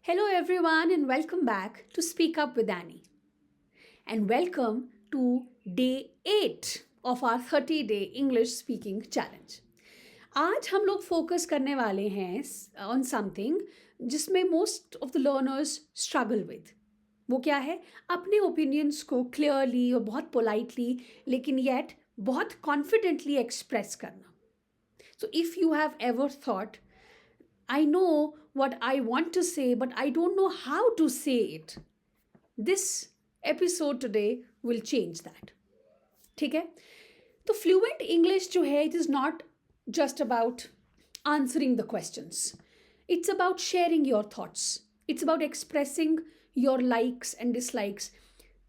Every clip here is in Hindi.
Hello, everyone, and welcome back to Speak Up with Annie. And welcome to day 8 of our 30-day English Speaking Challenge. आज हम लोग फोकस करने वाले हैं ऑन समथिंग जिसमें most of the learners struggle with. वो क्या है? अपने ओपिनियंस को क्लियरली और बहुत पोलाइटली लेकिन येट बहुत कॉन्फिडेंटली एक्सप्रेस करना. So if you have ever thought I know what I want to say, but I don't know how to say it. This episode today will change that. ठीक है? तो fluent English जो है, it is not just about answering the questions. It's about sharing your thoughts. It's about expressing your likes and dislikes.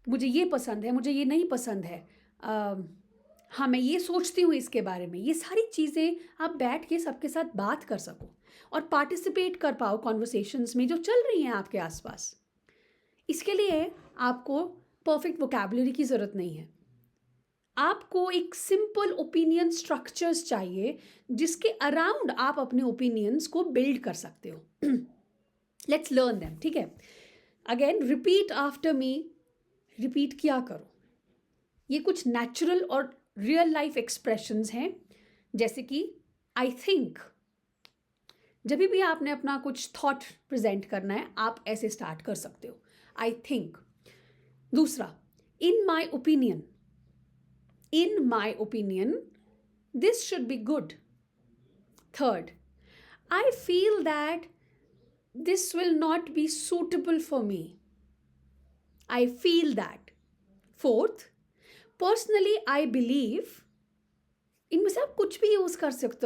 मुझे ये पसंद है, मुझे ये नहीं पसंद है. हाँ, मैं ये सोचती हूँ इसके बारे में. ये सारी चीज़ें आप बैठ के सबके साथ बात कर सको और पार्टिसिपेट कर पाओ कॉन्वर्सेशंस में जो चल रही हैं आपके आसपास. इसके लिए आपको परफेक्ट वोकैबुलरी की ज़रूरत नहीं है. आपको एक सिंपल ओपिनियन स्ट्रक्चर्स चाहिए जिसके अराउंड आप अपने ओपिनियंस को बिल्ड कर सकते हो. Let's learn them. ठीक है? Again repeat after me. Repeat किया करो. ये कुछ नेचुरल और रियल लाइफ एक्सप्रेशंस हैं, जैसे कि आई थिंक. जब भी आपने अपना कुछ थॉट प्रेजेंट करना है, आप ऐसे स्टार्ट कर सकते हो. I think. दूसरा, in my opinion. In my opinion this should be good. Third, I feel that this will not be suitable for me. I feel that. Fourth, personally I believe. इनमें से आप कुछ भी यूज कर सकते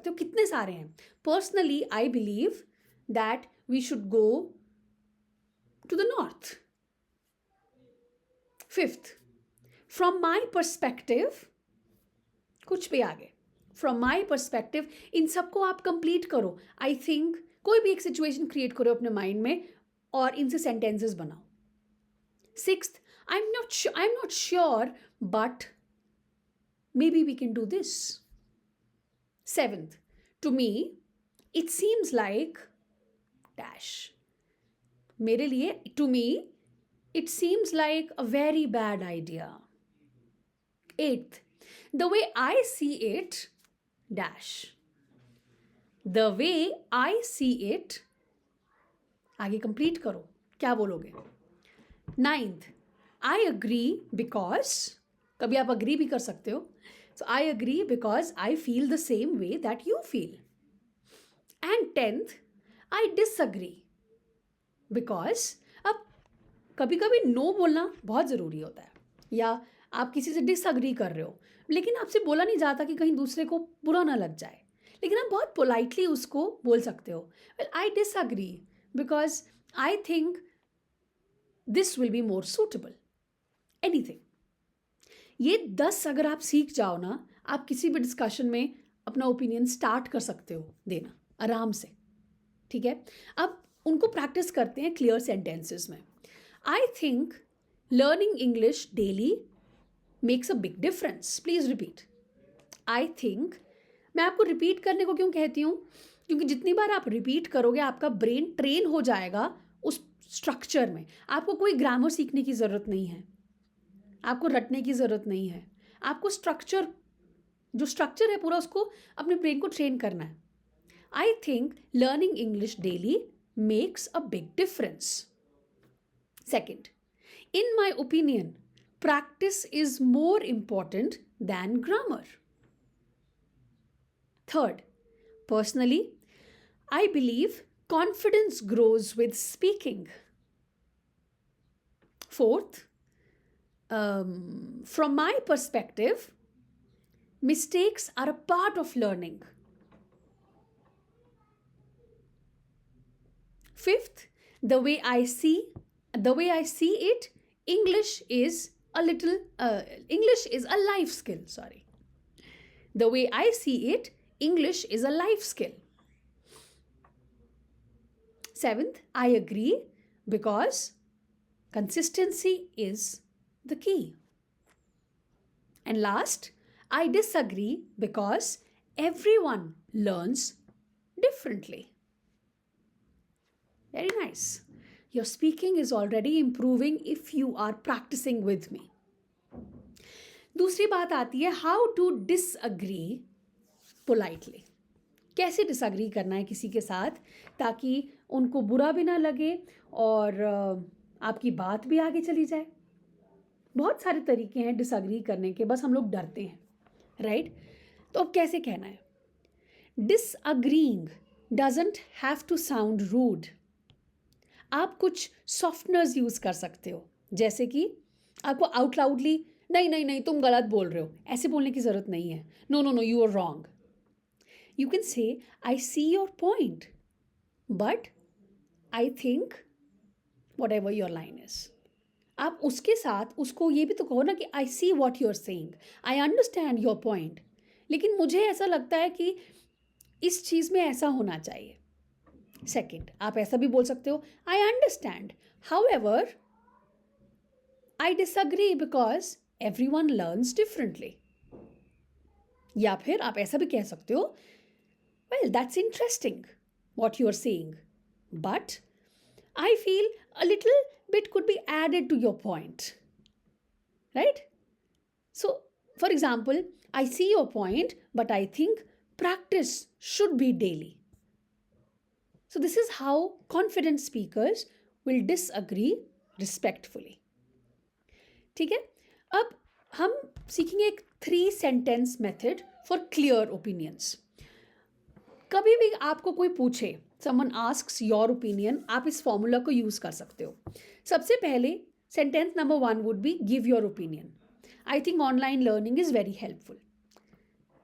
हो. कितने सारे हैं. Personally I believe that we should go to the north. Fifth, from my perspective. कुछ भी आगे. From my perspective. इन सबको आप कंप्लीट करो. I think. कोई भी एक सिचुएशन क्रिएट करो अपने माइंड में और इनसे सेंटेंसेस बनाओ. Sixth, I'm not sure, but maybe we can do this. Seventh, to me, it seems like dash. मेरे लिए, to me, it seems like a very bad idea. Eighth, the way I see it, dash. The way I see it. आगे कंप्लीट करो. क्या बोलोगे? Ninth, I agree because. कभी आप अग्री भी कर सकते हो. So I agree because I feel the same way that you feel. And 10th, I disagree because. अब कभी कभी नो बोलना बहुत ज़रूरी होता है, या आप किसी से डिसअग्री कर रहे हो लेकिन आपसे बोला नहीं जाता कि कहीं दूसरे को बुरा ना लग जाए, लेकिन आप बहुत पोलाइटली उसको बोल सकते हो. Well, I disagree because I think this will be more suitable. Anything. ये 10 अगर आप सीख जाओ ना, आप किसी भी डिस्कशन में अपना ओपिनियन स्टार्ट कर सकते हो देना आराम से. ठीक है? अब उनको प्रैक्टिस करते हैं क्लियर सेंटेंसेस में. I think learning English daily makes a big difference. Please repeat. I think. मैं आपको रिपीट करने को क्यों कहती हूँ? क्योंकि जितनी बार आप रिपीट करोगे आपका ब्रेन ट्रेन हो जाएगा उस स्ट्रक्चर में. आपको कोई ग्रामर सीखने की ज़रूरत नहीं है, आपको रटने की ज़रूरत नहीं है. आपको स्ट्रक्चर, जो स्ट्रक्चर है पूरा, उसको अपने ब्रेन को ट्रेन करना है. I think learning English daily makes a big difference. Second, in my opinion practice is more important than grammar. Third, personally I believe confidence grows with speaking. Fourth, from my perspective, mistakes are a part of learning. Fifth, the way I see it, English is a life skill. Sorry. The way I see it, English is a life skill. Seventh, I agree because consistency is the key. And last, I disagree because everyone learns differently. Very nice. Your speaking is already improving if you are practicing with me. दूसरी बात आती है हाउ टू डिसअग्री पोलाइटली. कैसे डिसअग्री करना है किसी के साथ ताकि उनको बुरा भी ना लगे और आपकी बात भी आगे चली जाए. बहुत सारे तरीके हैं डिसअग्री करने के, बस हम लोग डरते हैं, राइट? तो अब कैसे कहना है? Disagreeing doesn't have to sound rude. आप कुछ सॉफ्टनर्स यूज़ कर सकते हो, जैसे कि आपको आउट लाउडली नहीं नहीं नहीं तुम गलत बोल रहे हो ऐसे बोलने की ज़रूरत नहीं है. No no no you are wrong. You can say I see your point but I think whatever your line is. आप उसके साथ उसको ये भी तो कहो ना कि I see what you are saying, I understand your point, लेकिन मुझे ऐसा लगता है कि इस चीज़ में ऐसा होना चाहिए. सेकेंड, आप ऐसा भी बोल सकते हो I understand however I disagree because everyone learns differently. या फिर आप ऐसा भी कह सकते हो well that's interesting what you are saying but I feel a little bit could be added to your point, right? So, for example, I see your point, but I think practice should be daily. So, this is how confident speakers will disagree respectfully. ठीक है? अब हम सीखेंगे एक 3 sentence method for clear opinions. कभी भी आपको कोई पूछे, समवन आस्क्स योर ओपिनियन, आप इस फॉर्मूला को यूज़ कर सकते हो. सबसे पहले sentence number 1 would be give your opinion. I think online learning is very helpful.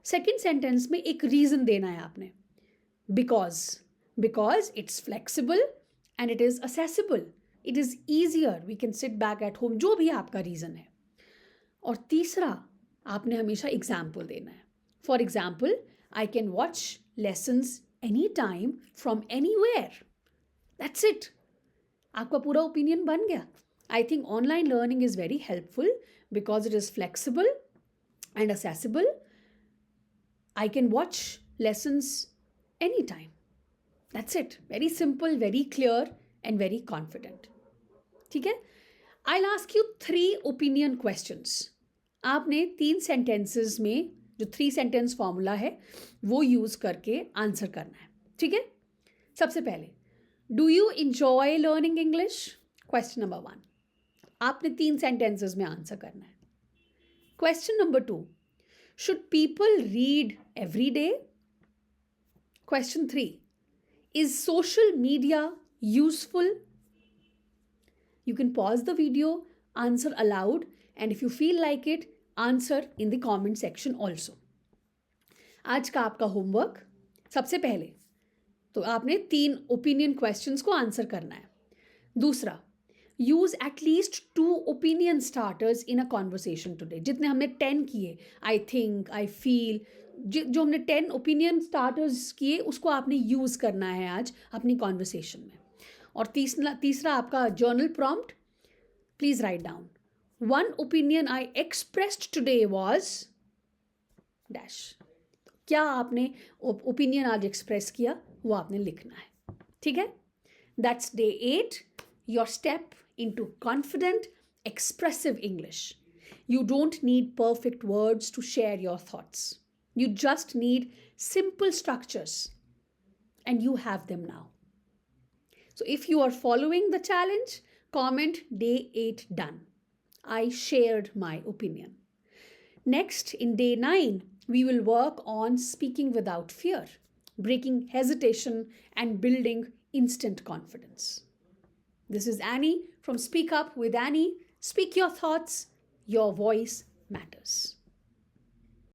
Second sentence में एक रीज़न देना है आपने. Because it's flexible and it is accessible, it is easier, we can sit back at home, जो भी आपका रीज़न है. और तीसरा, आपने हमेशा एग्जाम्पल देना है. For example, I can watch lessons anytime from anywhere. That's it. आपका पूरा ओपिनियन बन गया. I think online learning is very helpful because it is flexible and accessible. I can watch lessons anytime. That's it. Very simple, very clear and very confident. ठीक है? I'll ask you 3 opinion questions. आपने 3 sentences में जो 3 सेंटेंस फॉर्मूला है वो यूज़ करके आंसर करना है. ठीक है? सबसे पहले, do you enjoy learning English? Question number 1. आपने 3 सेंटेंसेस में आंसर करना है. Question number 2, should people read every day? Question 3, is social media useful? You can pause the video, answer allowed, and if you feel like it, answer in the comment section also. आज का आपका होमवर्क, सबसे पहले तो आपने 3 ओपिनियन क्वेश्चंस को आंसर करना है. दूसरा, use at least 2 opinion starters in a conversation today. जितने हमने 10 किए, आई थिंक, आई फील, जो हमने 10 ओपिनियन स्टार्टर्स किए उसको आपने यूज़ करना है आज अपनी कॉन्वर्सेशन में. और तीसरा आपका journal prompt, please write down. One opinion I expressed today was dash. क्या आपने ओपिनियन आज एक्सप्रेस किया वो आपने लिखना है. ठीक है? That's day 8, your step into confident, expressive English. You don't need perfect words to share your thoughts. You just need simple structures and you have them now. So if you are following the challenge, comment day 8 done. I shared my opinion. Next, in day 9, we will work on speaking without fear, breaking hesitation and building instant confidence. This is Annie from Speak Up with Annie. Speak your thoughts. Your voice matters.